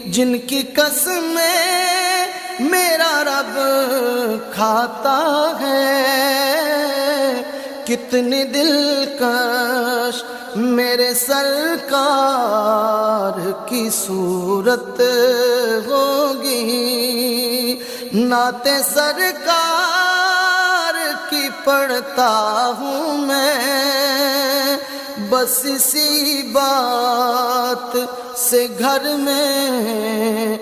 जिनकी कसमें मेरा रब खाता है। कितनी दिलकश मेरे सरकार की सूरत होगी, नाते सरकार की पढ़ता हूँ मैं। बस इसी बात से घर में